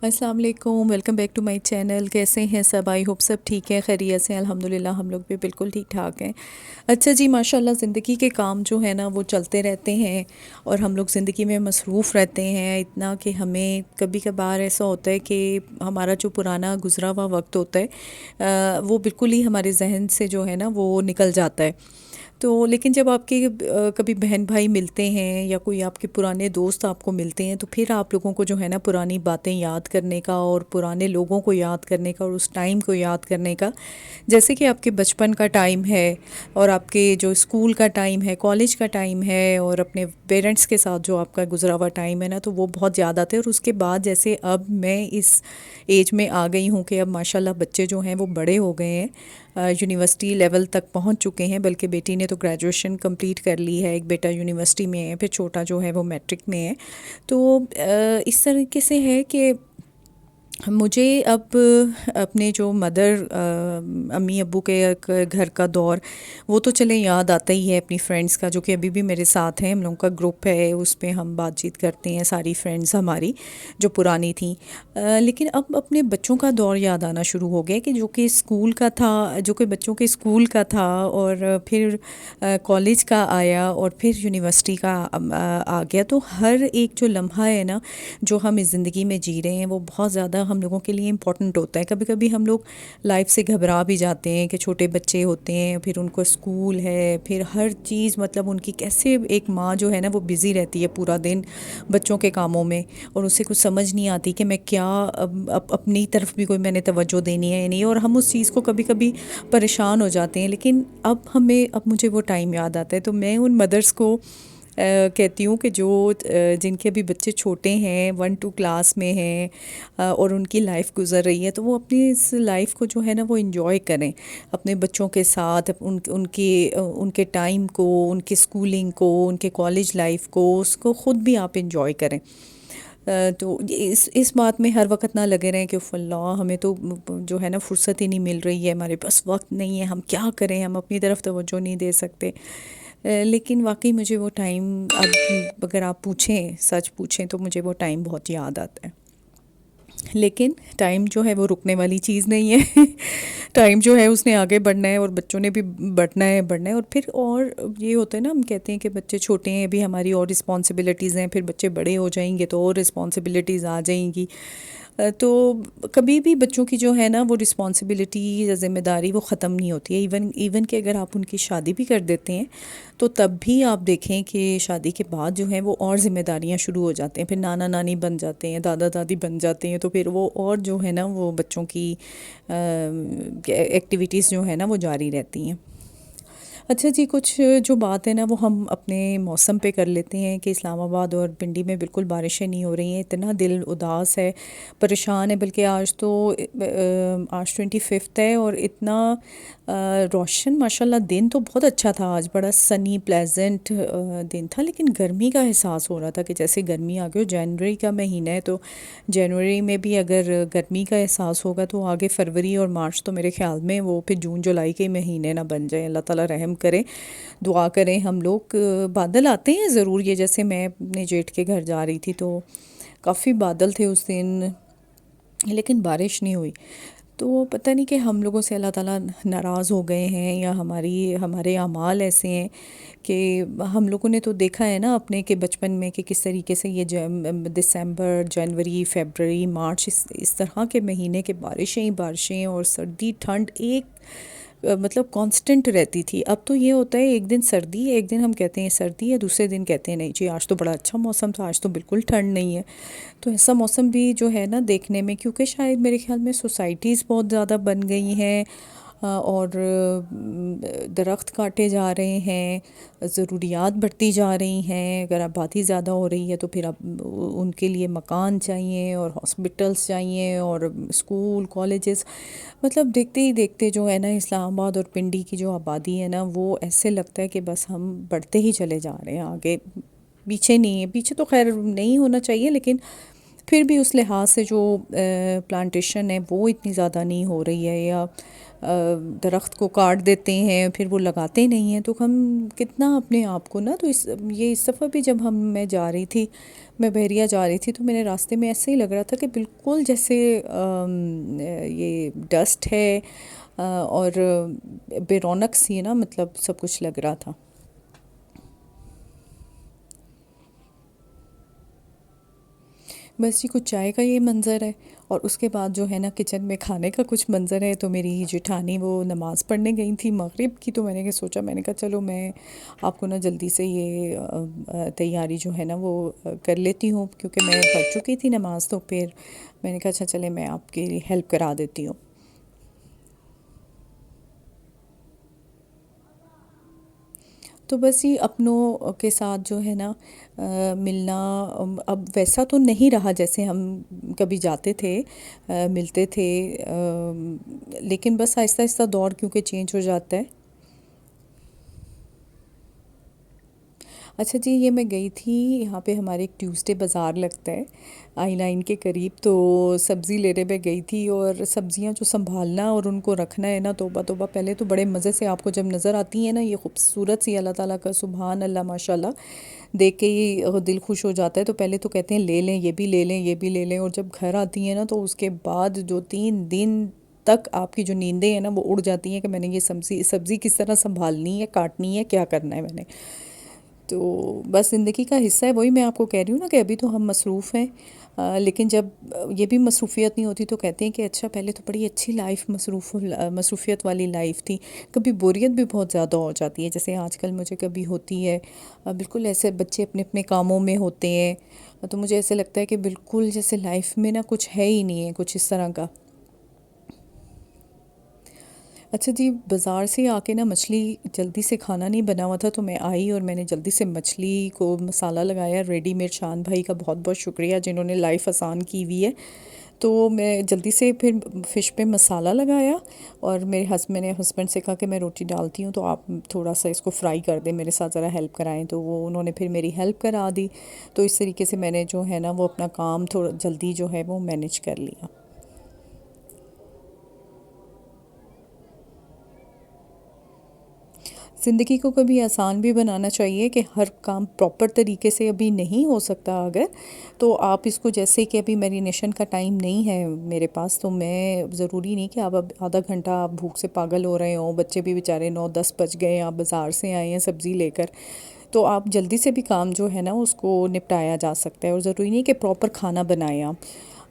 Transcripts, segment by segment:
السلام علیکم، welcome back to my channel. کیسے ہیں سب؟ آئی ہوپ سب ٹھیک ہے، خیریت سے ہیں۔ الحمدللہ ہم لوگ بھی بالکل ٹھیک ٹھاک ہیں۔ اچھا جی، ماشاءاللہ زندگی کے کام جو ہے نا وہ چلتے رہتے ہیں، اور ہم لوگ زندگی میں مصروف رہتے ہیں اتنا کہ ہمیں کبھی کبھار ایسا ہوتا ہے کہ ہمارا جو پرانا گزرا ہوا وقت ہوتا ہے وہ بالکل ہی ہمارے ذہن سے جو ہے نا وہ نکل جاتا ہے۔ تو لیکن جب آپ کے کبھی بہن بھائی ملتے ہیں یا کوئی آپ کے پرانے دوست آپ کو ملتے ہیں تو پھر آپ لوگوں کو جو ہے نا پرانی باتیں یاد کرنے کا اور پرانے لوگوں کو یاد کرنے کا اور اس ٹائم کو یاد کرنے کا، جیسے کہ آپ کے بچپن کا ٹائم ہے اور آپ کے جو اسکول کا ٹائم ہے، کالج کا ٹائم ہے، اور اپنے پیرنٹس کے ساتھ جو آپ کا گزرا ہوا ٹائم ہے نا، تو وہ بہت یاد آتے ہیں۔ اور اس کے بعد جیسے اب میں اس ایج میں آ گئی ہوں کہ اب ماشاءاللہ بچے جو ہیں وہ بڑے ہو گئے ہیں، یونیورسٹی لیول تک پہنچ چکے ہیں، بلکہ بیٹی نے تو گریجویشن کمپلیٹ کر لی ہے، ایک بیٹا یونیورسٹی میں ہے، پھر چھوٹا جو ہے وہ میٹرک میں ہے۔ تو اس طریقے سے ہے کہ مجھے اب اپنے جو مدر امی ابو کے گھر کا دور وہ تو چلیں یاد آتا ہی ہے، اپنی فرینڈس کا جو کہ ابھی بھی میرے ساتھ ہیں، ہم لوگوں کا گروپ ہے، اس پہ ہم بات چیت کرتے ہیں، ساری فرینڈس ہماری جو پرانی تھیں۔ لیکن اب اپنے بچوں کا دور یاد آنا شروع ہو گیا، کہ جو کہ اسکول کا تھا، جو کہ بچوں کے اسکول کا تھا، اور پھر کالج کا آیا، اور پھر یونیورسٹی کا آ گیا۔ تو ہر ایک جو لمحہ ہے نا جو ہم اس زندگی میں جی رہے ہیں وہ بہت زیادہ ہم لوگوں کے لیے امپورٹنٹ ہوتا ہے۔ کبھی کبھی ہم لوگ لائف سے گھبرا بھی جاتے ہیں کہ چھوٹے بچے ہوتے ہیں، پھر ان کو اسکول ہے، پھر ہر چیز مطلب ان کی کیسے ایک ماں جو ہے نا وہ بزی رہتی ہے پورا دن بچوں کے کاموں میں، اور اسے کچھ سمجھ نہیں آتی کہ میں کیا اپنی طرف بھی کوئی میں نے توجہ دینی ہے یا نہیں، اور ہم اس چیز کو کبھی کبھی پریشان ہو جاتے ہیں۔ لیکن اب مجھے وہ ٹائم یاد آتا ہے، تو میں ان مدرس کو کہتی ہوں کہ جو جن کے ابھی بچے چھوٹے ہیں، 1-2 کلاس میں ہیں، اور ان کی لائف گزر رہی ہے، تو وہ اپنی اس لائف کو جو ہے نا وہ انجوائے کریں اپنے بچوں کے ساتھ، ان کے ٹائم کو، ان کے اسکولنگ کو، ان کے کالج لائف کو، اس کو خود بھی آپ انجوائے کریں۔ تو اس بات میں ہر وقت نہ لگے رہیں کہ اللہ ہمیں تو جو ہے نا فرصت ہی نہیں مل رہی ہے، ہمارے پاس وقت نہیں ہے، ہم کیا کریں، ہم اپنی طرف توجہ نہیں دے سکتے۔ لیکن واقعی مجھے وہ ٹائم اب اگر آپ پوچھیں، سچ پوچھیں، تو مجھے وہ ٹائم بہت یاد آتا ہے۔ لیکن ٹائم جو ہے وہ رکنے والی چیز نہیں ہے ٹائم جو ہے اس نے آگے بڑھنا ہے، اور بچوں نے بھی بڑھنا ہے، اور پھر اور یہ ہوتا ہے نا، ہم کہتے ہیں کہ بچے چھوٹے ہیں ابھی، ہماری اور رسپانسبلٹیز ہیں، پھر بچے بڑے ہو جائیں گے تو اور رسپانسبلٹیز آ جائیں گی۔ تو کبھی بھی بچوں کی جو ہے نا وہ رسپانسبلٹی یا ذمہ داری وہ ختم نہیں ہوتی ہے، ایون کہ اگر آپ ان کی شادی بھی کر دیتے ہیں تو تب بھی آپ دیکھیں کہ شادی کے بعد جو ہے وہ اور ذمہ داریاں شروع ہو جاتے ہیں، پھر نانا نانی بن جاتے ہیں، دادا دادی بن جاتے ہیں، تو پھر وہ اور جو ہے نا وہ بچوں کی ایکٹیویٹیز جو ہے نا وہ جاری رہتی ہیں۔ اچھا جی، کچھ جو بات ہے نا وہ ہم اپنے موسم پہ کر لیتے ہیں کہ اسلام آباد اور پنڈی میں بالکل بارشیں نہیں ہو رہی ہیں، اتنا دل اداس ہے، پریشان ہے، بلکہ آج 25 ہے، اور اتنا روشن ماشاءاللہ دن تو بہت اچھا تھا آج، بڑا سنی پلیزنٹ دن تھا، لیکن گرمی کا احساس ہو رہا تھا کہ جیسے گرمی آ گئی، جنوری کا مہینہ ہے تو جنوری میں بھی اگر گرمی کا احساس ہوگا تو آگے فروری اور مارچ تو میرے خیال میں وہ پھر جون جولائی کے مہینے نہ بن جائیں۔ اللہ تعالیٰ رحم کرے، دعا کریں ہم لوگ۔ بادل آتے ہیں ضرور، یہ جیسے میں اپنے جیٹھ کے گھر جا رہی تھی تو کافی بادل تھے اس دن، لیکن بارش نہیں ہوئی۔ تو پتہ نہیں کہ ہم لوگوں سے اللہ تعالیٰ ناراض ہو گئے ہیں یا ہمارے اعمال ایسے ہیں کہ ہم لوگوں نے تو دیکھا ہے نا اپنے کہ بچپن میں کہ کس طریقے سے یہ دسمبر، جنوری، فیبرری، مارچ، اس طرح کے مہینے کے بارشیں ہی بارشیں، اور سردی ٹھنڈ ایک مطلب کانسٹنٹ رہتی تھی۔ اب تو یہ ہوتا ہے ایک دن سردی ہے، ایک دن ہم کہتے ہیں سردی ہے، دوسرے دن کہتے ہیں نہیں جی آج تو بڑا اچھا موسم تھا، آج تو بالکل ٹھنڈ نہیں ہے۔ تو ایسا موسم بھی جو ہے نا دیکھنے میں، کیونکہ شاید میرے خیال میں سوسائٹیز بہت زیادہ بن گئی ہیں، اور درخت کاٹے جا رہے ہیں، ضروریات بڑھتی جا رہی ہیں، اگر آبادی زیادہ ہو رہی ہے تو پھر اب ان کے لیے مکان چاہیے، اور ہاسپٹلس چاہیے، اور اسکول کالجز، مطلب دیکھتے ہی دیکھتے جو ہے نا اسلام آباد اور پنڈی کی جو آبادی ہے نا وہ ایسے لگتا ہے کہ بس ہم بڑھتے ہی چلے جا رہے ہیں، آگے پیچھے نہیں ہے۔ پیچھے تو خیر نہیں ہونا چاہیے، لیکن پھر بھی اس لحاظ سے جو پلانٹیشن ہے وہ اتنی زیادہ نہیں ہو رہی ہے، یا درخت کو کاٹ دیتے ہیں پھر وہ لگاتے نہیں ہیں، تو ہم کتنا اپنے آپ کو نا، تو اس دفعہ بھی جب میں جا رہی تھی، میں بحریہ جا رہی تھی، تو میرے راستے میں ایسے ہی لگ رہا تھا کہ بالکل جیسے یہ ڈسٹ ہے، اور بے رونق سی ہے نا، مطلب سب کچھ لگ رہا تھا۔ بس جی کچھ چائے کا یہ منظر ہے، اور اس کے بعد جو ہے نا کچن میں کھانے کا کچھ منظر ہے۔ تو میری جیٹھانی وہ نماز پڑھنے گئی تھی مغرب کی، تو میں نے سوچا، میں نے کہا چلو میں آپ کو نا جلدی سے یہ تیاری جو ہے نا وہ کر لیتی ہوں، کیونکہ میں پڑھ چکی تھی نماز، تو پھر میں نے کہا اچھا چلے میں آپ کی ہیلپ کرا دیتی ہوں۔ تو بس یہ اپنوں کے ساتھ جو ہے نا ملنا اب ویسا تو نہیں رہا جیسے ہم کبھی جاتے تھے، ملتے تھے، لیکن بس آہستہ آہستہ دور کیونکہ چینج ہو جاتا ہے۔ اچھا جی، یہ میں گئی تھی، یہاں پہ ہمارے ایک ٹیوزڈے بازار لگتا ہے آئی لائن کے قریب، تو سبزی لینے میں گئی تھی، اور سبزیاں جو سنبھالنا اور ان کو رکھنا ہے نا، توبہ توبہ، پہلے تو بڑے مزے سے آپ کو جب نظر آتی ہیں نا یہ خوبصورت سی، اللہ تعالیٰ کا سبحان اللہ ماشاء اللہ، دیکھ کے ہی دل خوش ہو جاتا ہے، تو پہلے تو کہتے ہیں لے لیں، یہ بھی لے لیں، یہ بھی لے لیں، اور جب گھر آتی ہیں نا تو اس کے بعد جو 3 دن تک آپ کی جو نیندیں ہیں نا وہ اڑ جاتی ہیں کہ میں نے یہ سبزی کس طرح سنبھالنی ہے، کاٹنی ہے، کیا کرنا ہے میں نے۔ تو بس زندگی کا حصہ ہے، وہی میں آپ کو کہہ رہی ہوں نا کہ ابھی تو ہم مصروف ہیں، لیکن جب یہ بھی مصروفیت نہیں ہوتی تو کہتے ہیں کہ اچھا پہلے تو بڑی اچھی لائف، مصروفیت والی لائف تھی، کبھی بوریت بھی بہت زیادہ ہو جاتی ہے جیسے آج کل مجھے کبھی ہوتی ہے، بالکل ایسے بچے اپنے اپنے کاموں میں ہوتے ہیں، تو مجھے ایسے لگتا ہے کہ بالکل جیسے لائف میں نا کچھ ہے ہی نہیں ہے، کچھ اس طرح کا۔ اچھا جی، بازار سے آ کے نا مچھلی جلدی سے کھانا نہیں بنا ہوا تھا، تو میں آئی اور میں نے جلدی سے مچھلی کو مسالہ لگایا ریڈی میڈ، شان بھائی کا بہت بہت شکریہ جنہوں نے لائف آسان کی ہوئی ہے۔ تو میں جلدی سے پھر فش پہ مسالہ لگایا، اور میں نے ہسبینڈ سے کہا کہ میں روٹی ڈالتی ہوں تو آپ تھوڑا سا اس کو فرائی کر دیں، میرے ساتھ ذرا ہیلپ کرائیں، تو وہ انہوں نے پھر میری ہیلپ کرا دی، تو اس طریقے سے میں نے جو ہے نا وہ اپنا کام تھوڑا جلدی جو ہے وہ مینیج کر لیا۔ زندگی کو کبھی آسان بھی بنانا چاہیے کہ ہر کام پراپر طریقے سے ابھی نہیں ہو سکتا، اگر تو آپ اس کو، جیسے کہ ابھی میرینیشن کا ٹائم نہیں ہے میرے پاس، تو میں ضروری نہیں کہ آپ اب آدھا گھنٹہ آپ بھوک سے پاگل ہو رہے ہوں، بچے بھی بیچارے 9-10 بج گئے، آپ بازار سے آئے ہیں سبزی لے کر، تو آپ جلدی سے بھی کام جو ہے نا اس کو نپٹایا جا سکتا ہے، اور ضروری نہیں کہ پراپر کھانا بنائیں آپ،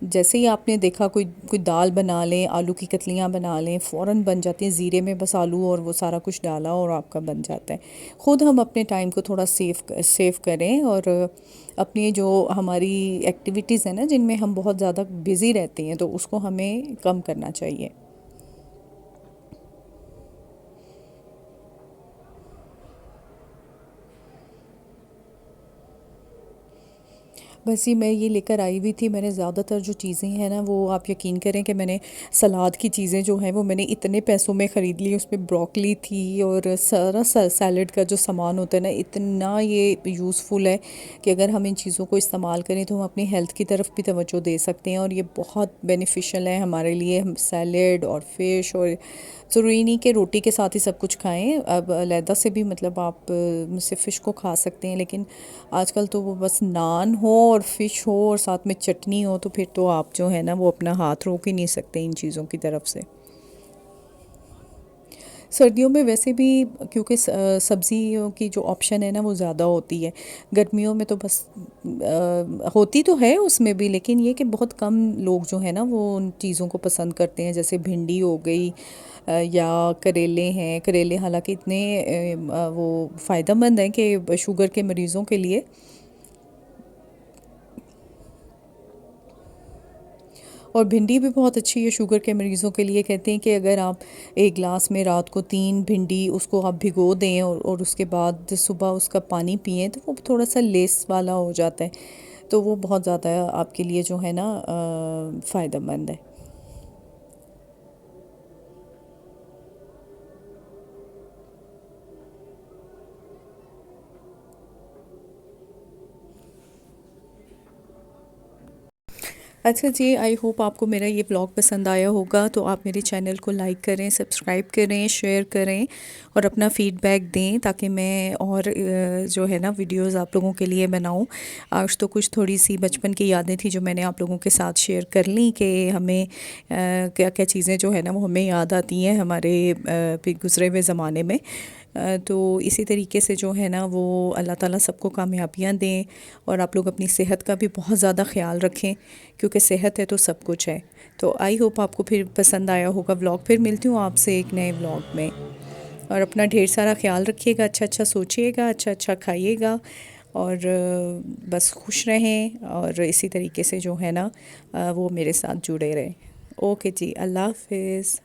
جیسے ہی آپ نے دیکھا کوئی دال بنا لیں، آلو کی کتلیاں بنا لیں، فوراً بن جاتی ہیں، زیرے میں بس آلو اور وہ سارا کچھ ڈالا اور آپ کا بن جاتا ہے۔ خود ہم اپنے ٹائم کو تھوڑا سیو کریں، اور اپنی جو ہماری ایکٹیویٹیز ہیں نا جن میں ہم بہت زیادہ بزی رہتے ہیں، تو اس کو ہمیں کم کرنا چاہیے۔ بس ہی میں یہ لے کر آئی ہوئی تھی، میں نے زیادہ تر جو چیزیں ہیں نا وہ آپ یقین کریں کہ میں نے سلاد کی چیزیں جو ہیں وہ میں نے اتنے پیسوں میں خرید لی، اس میں بروکلی تھی اور سارا سیلڈ کا جو سامان ہوتا ہے نا، اتنا یہ یوزفل ہے کہ اگر ہم ان چیزوں کو استعمال کریں تو ہم اپنی ہیلتھ کی طرف بھی توجہ دے سکتے ہیں، اور یہ بہت بینیفیشل ہے ہمارے لیے، ہم سیلڈ اور فش، اور ضروری نہیں کہ روٹی کے ساتھ ہی سب کچھ کھائیں، اب علیحدہ سے بھی مطلب آپ سے فش کو کھا سکتے ہیں، لیکن آج کل تو وہ بس نان ہو اور فش ہو اور ساتھ میں چٹنی ہو، تو پھر تو آپ جو ہے نا وہ اپنا ہاتھ روک ہی نہیں سکتے ان چیزوں کی طرف سے۔ سردیوں میں ویسے بھی کیونکہ سبزیوں کی جو آپشن ہے نا وہ زیادہ ہوتی ہے، گرمیوں میں تو بس ہوتی تو ہے اس میں بھی، لیکن یہ کہ بہت کم لوگ جو ہیں نا وہ ان چیزوں کو پسند کرتے ہیں، جیسے بھنڈی ہو گئی، یا کریلے ہیں، کریلے حالانکہ اتنے وہ فائدہ مند ہیں کہ شوگر کے مریضوں کے لیے، اور بھنڈی بھی بہت اچھی ہے شوگر کے مریضوں کے لیے، کہتے ہیں کہ اگر آپ ایک گلاس میں رات کو 3 بھنڈی اس کو آپ بھگو دیں، اور اس کے بعد صبح اس کا پانی پئیں، تو وہ تھوڑا سا لیس والا ہو جاتا ہے، تو وہ بہت زیادہ آپ کے لیے جو ہے نا فائدہ مند ہے۔ اچھا جی، آئی ہوپ آپ کو میرا یہ بلاگ پسند آیا ہوگا، تو آپ میرے چینل کو لائک کریں، سبسکرائب کریں، شیئر کریں اور اپنا فیڈ بیک دیں تاکہ میں اور جو ہے نا ویڈیوز آپ لوگوں کے لیے بناؤں۔ آج تو کچھ تھوڑی سی بچپن کی یادیں تھیں جو میں نے آپ لوگوں کے ساتھ شیئر کر لیں کہ ہمیں کیا کیا چیزیں جو ہے نا وہ ہمیں یاد آتی ہیں ہمارے گزرے ہوئے زمانے میں۔ تو اسی طریقے سے جو ہے نا وہ اللہ تعالیٰ سب کو کامیابیاں دیں، اور آپ لوگ اپنی صحت کا بھی بہت زیادہ خیال رکھیں، کیونکہ صحت ہے تو سب کچھ ہے۔ تو آئی ہوپ آپ کو پھر پسند آیا ہوگا ولاگ، پھر ملتی ہوں آپ سے ایک نئے ولاگ میں، اور اپنا ڈھیر سارا خیال رکھیے گا، اچھا اچھا سوچیے گا، اچھا اچھا کھائیے گا، اور بس خوش رہیں، اور اسی طریقے سے جو ہے نا وہ میرے ساتھ جڑے رہیں۔ اوکے جی، اللہ حافظ۔